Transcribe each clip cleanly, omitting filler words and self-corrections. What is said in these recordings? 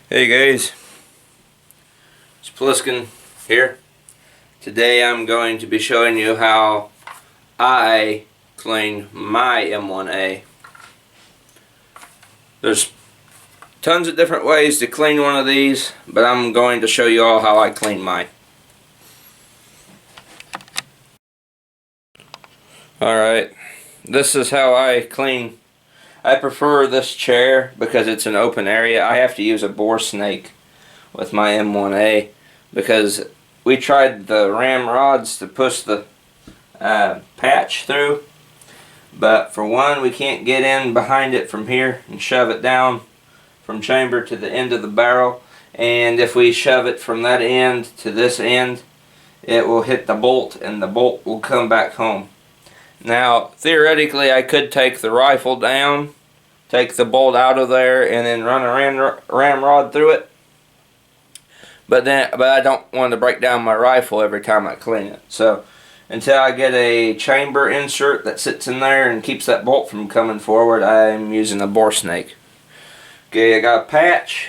Hey guys, it's Pliskin here. Today I'm going to be showing you how I clean my M1A. There's tons of different ways to clean one of these, but I'm going to show you all how I clean mine. Alright, this is how I clean. I prefer this chair because it's an open area. I have to use a bore snake with my M1A because we tried the ram rods to push the patch through, but for one, we can't get in behind it from here and shove it down from chamber to the end of the barrel, and if we shove it from that end to this end, it will hit the bolt and the bolt will come back home. Now theoretically I could take the rifle down, take the bolt out of there, and then run a ram rod through it, but I don't want to break down my rifle every time I clean it. So until I get a chamber insert that sits in there and keeps that bolt from coming forward, I'm using a bore snake. Okay, I got a patch.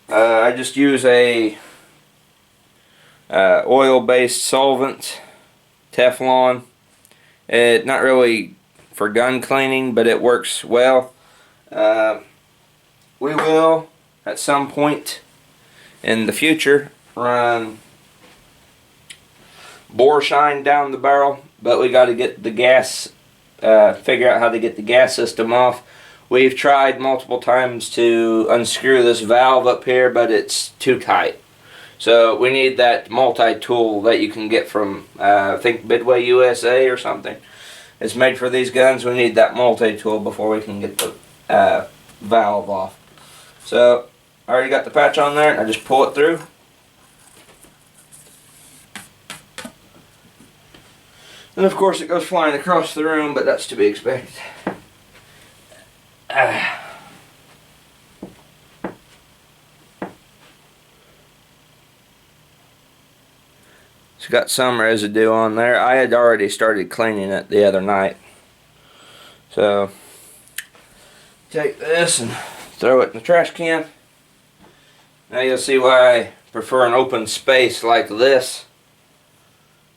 I just use a oil-based solvent, Teflon. It's not really for gun cleaning, but it works well. We will at some point in the future run bore shine down the barrel, but we got to get the gas, figure out how to get the gas system off. We've tried multiple times to unscrew this valve up here, but it's too tight. So we need that multi-tool that you can get from, I think, Midway USA or something. It's made for these guns. We need that multi-tool before we can get the valve off. So I already got the patch on there, and I just pull it through. And of course it goes flying across the room, but that's to be expected. It's got some residue on there. I had already started cleaning it the other night. So take this and throw it in the trash can. Now you'll see why I prefer an open space like this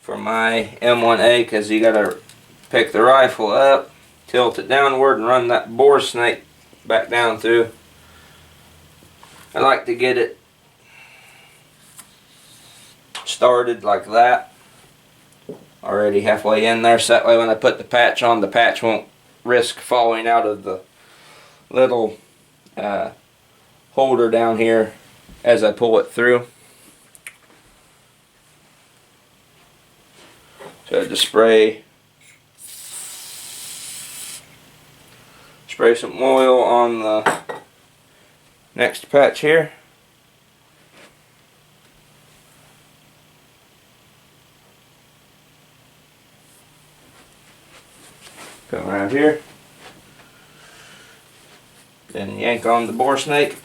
for my M1A, because you gotta pick the rifle up, tilt it downward, and run that bore snake back down through. I like to get it started like that, already halfway in there, so that way when I put the patch on, the patch won't risk falling out of the little holder down here as I pull it through. So just spray some oil on the next patch here. Come around here. Then yank on the bore snake.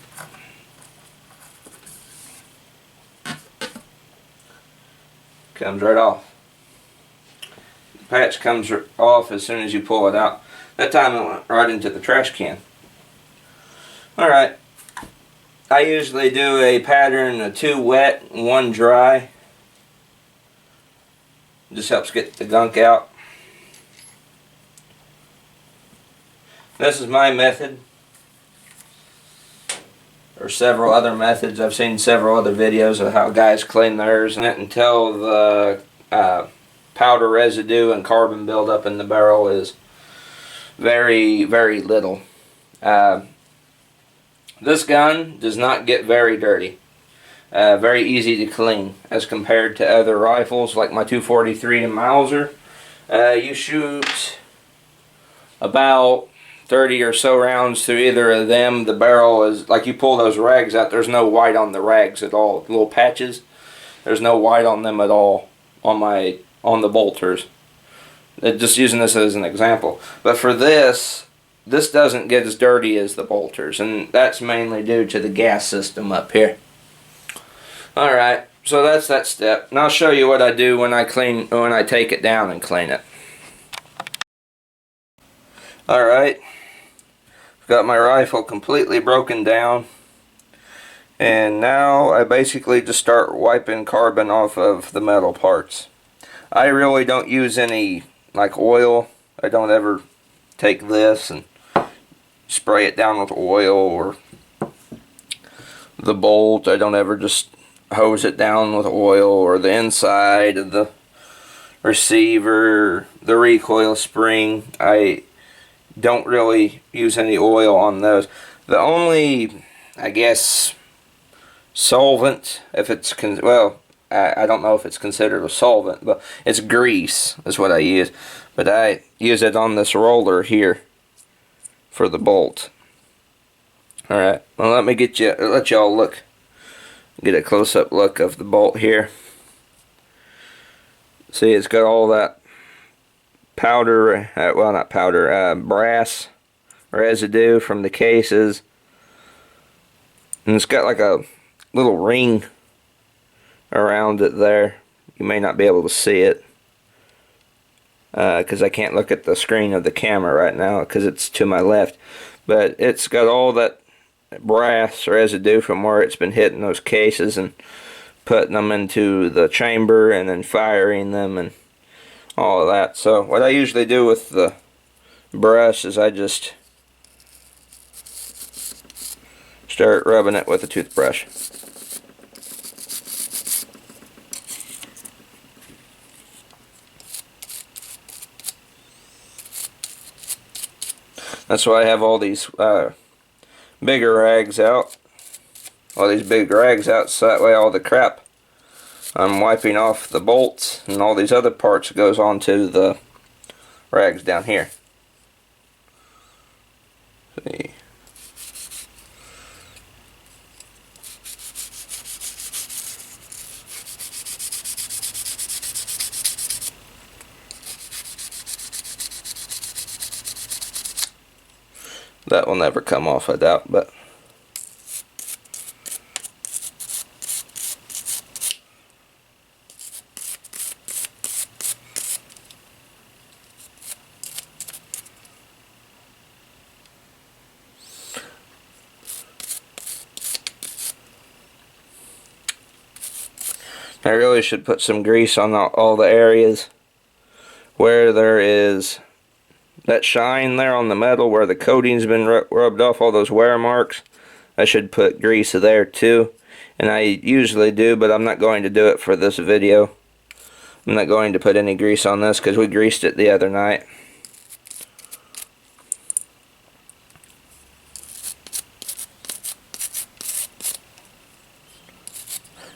Comes right off. The patch comes off as soon as you pull it out. That time it went right into the trash can. Alright. I usually do a pattern of 2 wet and 1 dry. Just helps get the gunk out. This is my method. There are several other methods. I've seen several other videos of how guys clean theirs until the powder residue and carbon buildup in the barrel is very, very little. This gun does not get very dirty. Very easy to clean as compared to other rifles like my 243 and Mauser. You shoot about 30 or so rounds through either of them. The barrel is, like, you pull those rags out, there's no white on the rags at all. The little patches, there's no white on them at all on the bolters. Just using this as an example. But for this doesn't get as dirty as the bolters, and that's mainly due to the gas system up here. Alright, so that's that step. Now I'll show you what I do when I take it down and clean it. Alright, I've got my rifle completely broken down. And now I basically just start wiping carbon off of the metal parts. I really don't use any like oil. I don't ever take this and spray it down with oil, or the bolt. I don't ever just hose it down with oil, or the inside of the receiver, the recoil spring. I don't really use any oil on those. The only, I guess, solvent, if it's, well, I don't know if it's considered a solvent, but it's grease is what I use. But I use it on this roller here for the bolt. Alright, well, let y'all look, get a close-up look of the bolt here. See, it's got all that powder, well, not powder, brass residue from the cases. And it's got like a little ring around it there. You may not be able to see it because I can't look at the screen of the camera right now because it's to my left. But it's got all that brass residue from where it's been hitting those cases and putting them into the chamber and then firing them and all of that. So what I usually do with the brush is I just start rubbing it with a toothbrush. That's why I have all these bigger rags out. All these big rags out, so that way all the crap I'm wiping off the bolts and all these other parts goes onto the rags down here. See. That will never come off, I doubt, but I really should put some grease on all the areas where there is that shine there on the metal where the coating's been rubbed off, all those wear marks. I should put grease there too, and I usually do, but I'm not going to do it for this video. I'm not going to put any grease on this because we greased it the other night.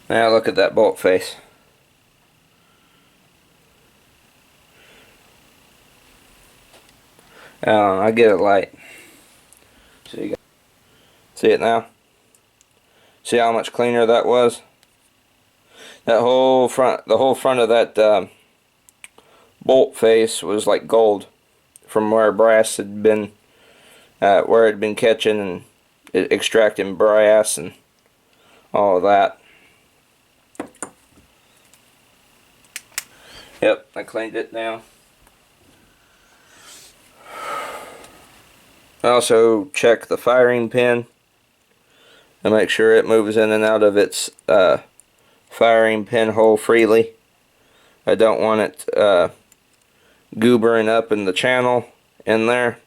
Now look at that bolt face. I get it light. See it now? See how much cleaner that was? That whole front, the whole front of that bolt face was like gold from where brass had been, where it had been catching and extracting brass and all of that. Yep, I cleaned it now. I also check the firing pin and make sure it moves in and out of its firing pinhole freely. I don't want it goobering up in the channel in there,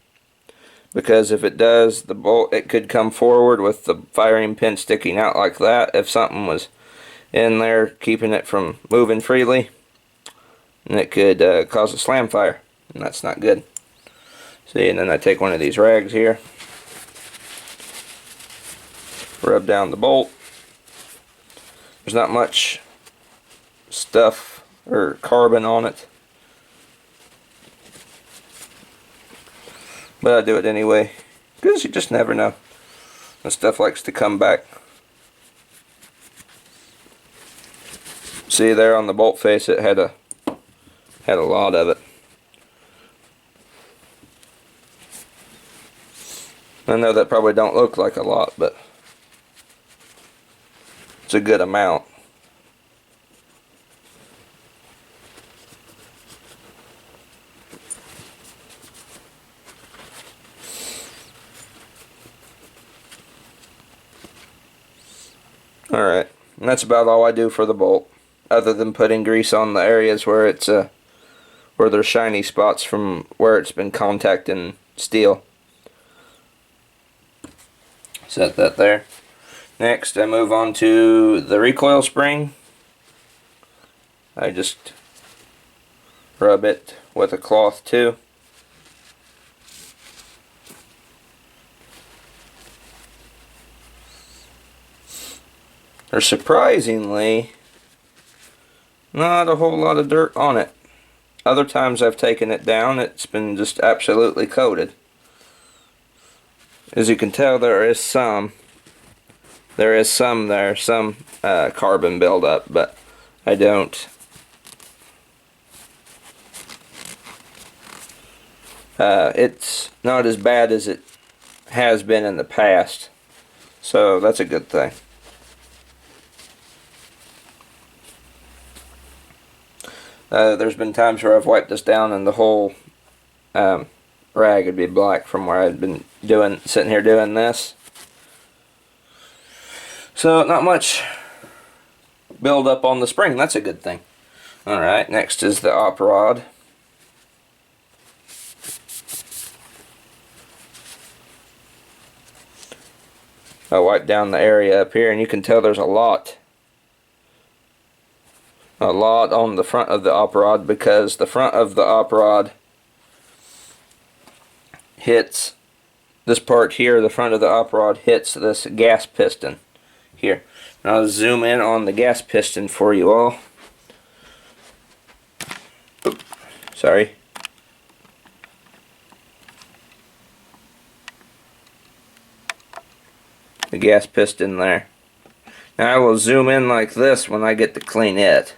because if it does, the bolt, it could come forward with the firing pin sticking out like that if something was in there keeping it from moving freely, and it could cause a slam fire, and that's not good. See, and then I take one of these rags here, rub down the bolt. There's not much stuff or carbon on it, but I do it anyway because you just never know. The stuff likes to come back. See there on the bolt face, it had a lot of it. I know that probably don't look like a lot, but it's a good amount. Alright, and that's about all I do for the bolt, other than putting grease on the areas where it's where there's shiny spots from where it's been contacting steel. Set that there. Next I move on to the recoil spring. I just rub it with a cloth too. There's surprisingly not a whole lot of dirt on it. Other times I've taken it down, it's been just absolutely coated. As you can tell, there is some carbon buildup, but I don't it's not as bad as it has been in the past, so that's a good thing. There's been times where I've wiped this down and the whole rag would be black from where I'd been sitting here doing this. So not much build up on the spring, that's a good thing. Alright, next is the op rod. I wipe down the area up here and you can tell there's a lot on the front of the op rod, because the front of the op rod hits this part here. The front of the op rod hits this gas piston here. Now I'll zoom in on the gas piston for you all. Oops, sorry. The gas piston there. Now I will zoom in like this when I get to clean it.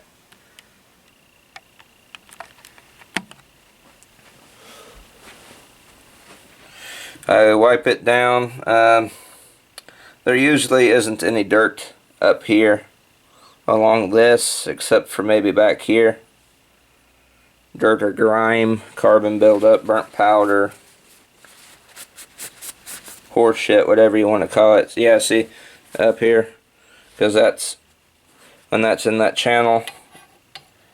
I wipe it down. There usually isn't any dirt up here along this, except for maybe back here. Dirt or grime, carbon buildup, burnt powder, horse shit, whatever you want to call it. Yeah, see, up here, because when that's in that channel,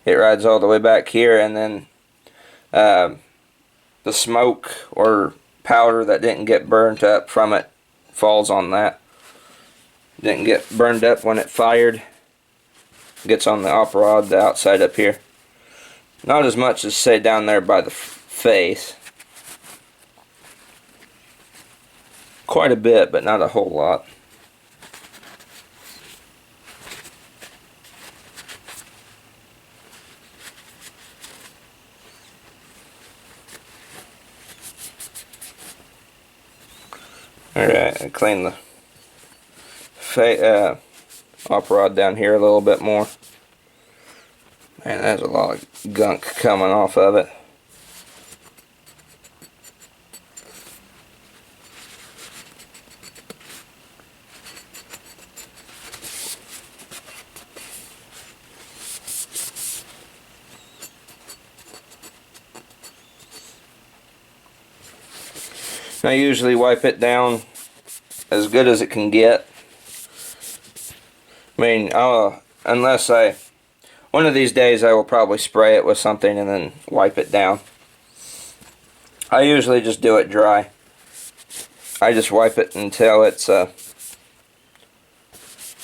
it rides all the way back here, and then the smoke or powder that didn't get burnt up from it falls on that. Didn't get burned up when it fired. Gets on the op rod, the outside up here. Not as much as say down there by the face. Quite a bit, but not a whole lot. Alright, I clean the op rod down here a little bit more. Man, there's a lot of gunk coming off of it. I usually wipe it down as good as it can get. I mean, one of these days I will probably spray it with something and then wipe it down. I usually just do it dry. I just wipe it until it's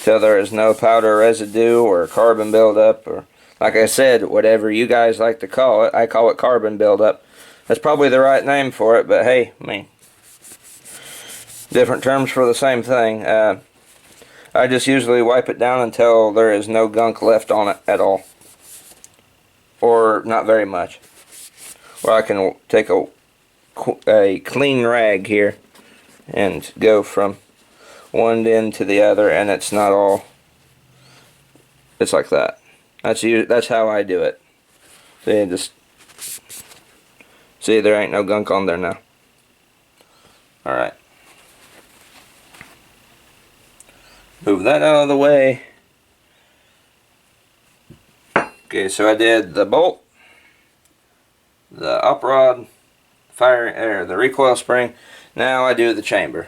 till there is no powder residue or carbon buildup, or like I said, whatever you guys like to call it. I call it carbon buildup. That's probably the right name for it, but hey, I mean, different terms for the same thing. I just usually wipe it down until there is no gunk left on it at all, or not very much. Or I can take a clean rag here and go from one end to the other, and it's not all. It's like that. That's how I do it. See, there ain't no gunk on there now. All right. Move that out of the way. Okay, so I did the bolt, the op rod, the recoil spring. Now I do the chamber,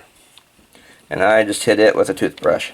and I just hit it with a toothbrush.